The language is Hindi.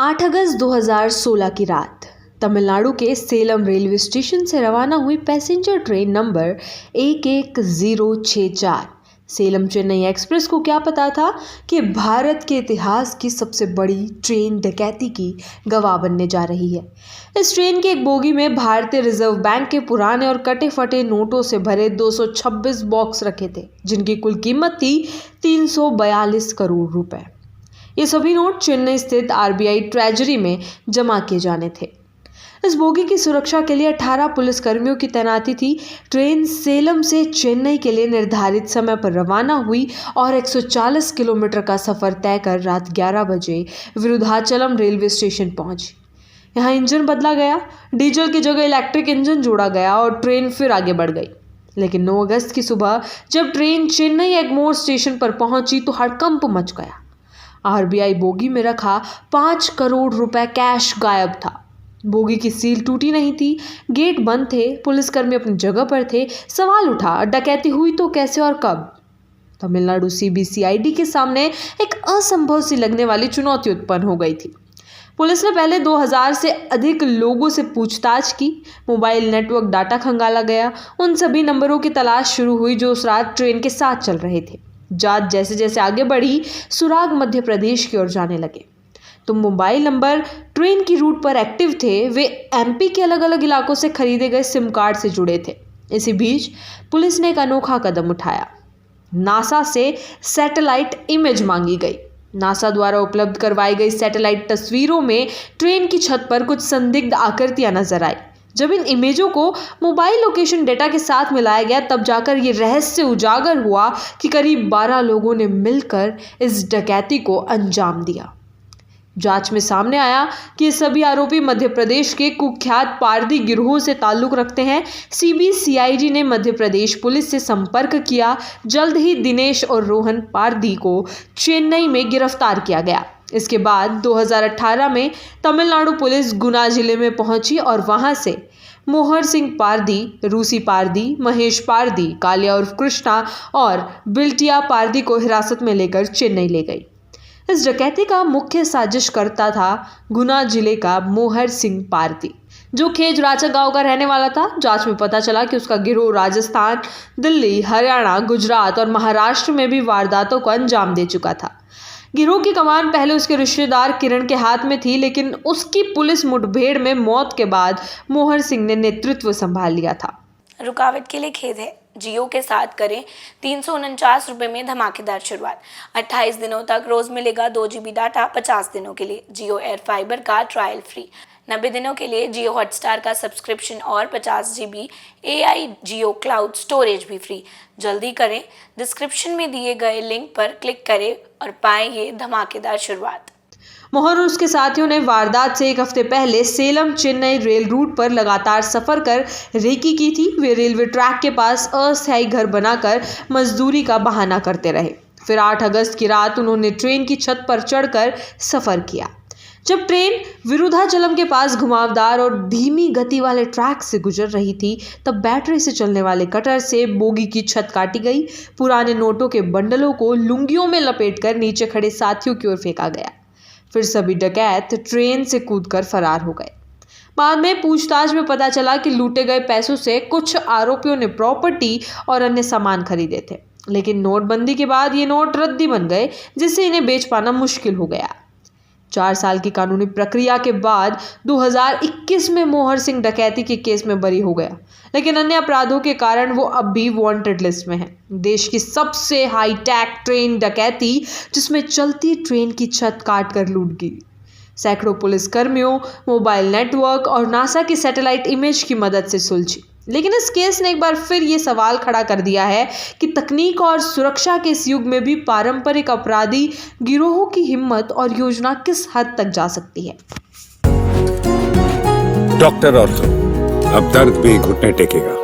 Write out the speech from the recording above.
8 अगस्त 2016 की रात तमिलनाडु के सेलम रेलवे स्टेशन से रवाना हुई passenger train number 11064 Salem Chennai express को क्या पता था कि भारत के इतिहास की सबसे बड़ी ट्रेन डकैती की गवाह बनने जा रही है। इस ट्रेन के एक बोगी में भारतीय रिजर्व बैंक के पुराने और कटे फटे नोटों से भरे 226 बॉक्स रखे थे, जिनकी कुल कीमत थी 342 करोड़ रुपए। ये सभी नोट चेन्नई स्थित आरबीआई ट्रेजरी में जमा किए जाने थे। इस बोगी की सुरक्षा के लिए 18 पुलिसकर्मियों की तैनाती थी। ट्रेन सेलम से चेन्नई के लिए निर्धारित समय पर रवाना हुई और 140 किलोमीटर का सफर तय कर रात 11 बजे विरुधाचलम रेलवे स्टेशन पहुंची। यहाँ इंजन बदला गया, डीजल की जगह इलेक्ट्रिक इंजन जोड़ा गया और ट्रेन फिर आगे बढ़ गई। लेकिन 9 अगस्त की सुबह जब ट्रेन चेन्नई एगमोर स्टेशन पर पहुंची तो हड़कंप मच गया। आरबीआई बोगी में रखा 5 करोड़ रुपए कैश गायब था। बोगी की सील टूटी नहीं थी, गेट बंद थे, पुलिसकर्मी अपनी जगह पर थे। सवाल उठा, डकैती हुई तो कैसे और कब? तमिलनाडु सीबीसीआईडी के सामने एक असंभव सी लगने वाली चुनौती उत्पन्न हो गई थी। पुलिस ने पहले 2000 से अधिक लोगों से पूछताछ की। मोबाइल नेटवर्क डाटा खंगाला गया। उन सभी नंबरों की तलाश शुरू हुई जो उस रात ट्रेन के साथ चल रहे थे। जांच जैसे जैसे आगे बढ़ी, सुराग मध्य प्रदेश की ओर जाने लगे। तो मोबाइल नंबर ट्रेन की रूट पर एक्टिव थे, वे एमपी के अलग अलग इलाकों से खरीदे गए सिम कार्ड से जुड़े थे। इसी बीच पुलिस ने एक अनोखा कदम उठाया। नासा से सैटेलाइट इमेज मांगी गई। नासा द्वारा उपलब्ध करवाई गई सैटेलाइट तस्वीरों में ट्रेन की छत पर कुछ संदिग्ध आकृतियां नजर आई। जब इन इमेजों को मोबाइल लोकेशन डेटा के साथ मिलाया गया, तब जाकर ये रहस्य उजागर हुआ कि करीब 12 लोगों ने मिलकर इस डकैती को अंजाम दिया। जांच में सामने आया कि ये सभी आरोपी मध्य प्रदेश के कुख्यात पारदी गिरोह से ताल्लुक रखते हैं। सीबीसीआईडी ने मध्य प्रदेश पुलिस से संपर्क किया। जल्द ही दिनेश और रोहन पारदी को चेन्नई में गिरफ्तार किया गया। इसके बाद 2018 में तमिलनाडु पुलिस गुना जिले में पहुंची और वहां से मोहर सिंह पारदी, रूसी पारदी, महेश पारदी, कालिया उर्फ कृष्णा और बिल्टिया पारदी को हिरासत में लेकर चेन्नई ले गई। इस डकैती का मुख्य साजिशकर्ता था गुना जिले का मोहर सिंह पारदी, जो खेज राचा गांव का रहने वाला था। जांच में पता चला कि उसका गिरोह राजस्थान, दिल्ली, हरियाणा, गुजरात और महाराष्ट्र में भी वारदातों को अंजाम दे चुका था। गिरोह की कमान पहले उसके रिश्तेदार किरण के हाथ में थी, लेकिन उसकी पुलिस मुठभेड़ में मौत के बाद मोहर सिंह ने नेतृत्व संभाल लिया था। रुकावट के लिए खेद है। जियो के साथ करें 349 रुपये में धमाकेदार शुरुआत। 28 दिनों तक रोज मिलेगा 2 GB डाटा 50 दिनों के लिए। जियो एयर फाइबर का ट्रायल फ्री। 90 दिनों के लिए जियो हॉटस्टार का सब्सक्रिप्शन और 50 GB AI जियो क्लाउड स्टोरेज भी फ्री। जल्दी करें, डिस्क्रिप्शन में दिए गए लिंक पर क्लिक करें और पाएं ये धमाकेदार शुरुआत। मोहर और उसके साथियों ने वारदात से एक हफ्ते पहले सेलम चेन्नई रेल रूट पर लगातार सफर कर रेकी की थी। वे रेलवे ट्रैक के पास अस्थायी घर बनाकर मजदूरी का बहाना करते रहे। फिर 8 अगस्त की रात उन्होंने ट्रेन की छत पर चढ़कर सफर किया। जब ट्रेन विरुधाचलम के पास घुमावदार और धीमी गति वाले ट्रैक से गुजर रही थी, तब बैटरी से चलने वाले कटर से बोगी की छत काटी गई। पुराने नोटों के बंडलों को लुंगियों में लपेटकर नीचे खड़े साथियों की ओर फेंका गया। फिर सभी डकैत ट्रेन से कूदकर फरार हो गए। बाद में पूछताछ में पता चला कि लूटे गए पैसों से कुछ आरोपियों ने प्रॉपर्टी और अन्य सामान खरीदे थे, लेकिन नोटबंदी के बाद ये नोट रद्दी बन गए, जिससे इन्हें बेच पाना मुश्किल हो गया। 4 साल की कानूनी प्रक्रिया के बाद 2021 में मोहर सिंह डकैती के केस में बरी हो गया, लेकिन अन्य अपराधों के कारण वो अब भी वांटेड लिस्ट में है। देश की सबसे हाईटेक ट्रेन डकैती, जिसमें चलती ट्रेन की छत काट कर लूट गई। सैकड़ों पुलिसकर्मियों, मोबाइल नेटवर्क और नासा की सैटेलाइट इमेज की मदद से सुलझी। लेकिन इस केस ने एक बार फिर ये सवाल खड़ा कर दिया है कि तकनीक और सुरक्षा के इस युग में भी पारंपरिक अपराधी गिरोहों की हिम्मत और योजना किस हद तक जा सकती है। डॉक्टर ऑर्थो, अब दर्द भी घुटने टेकेगा।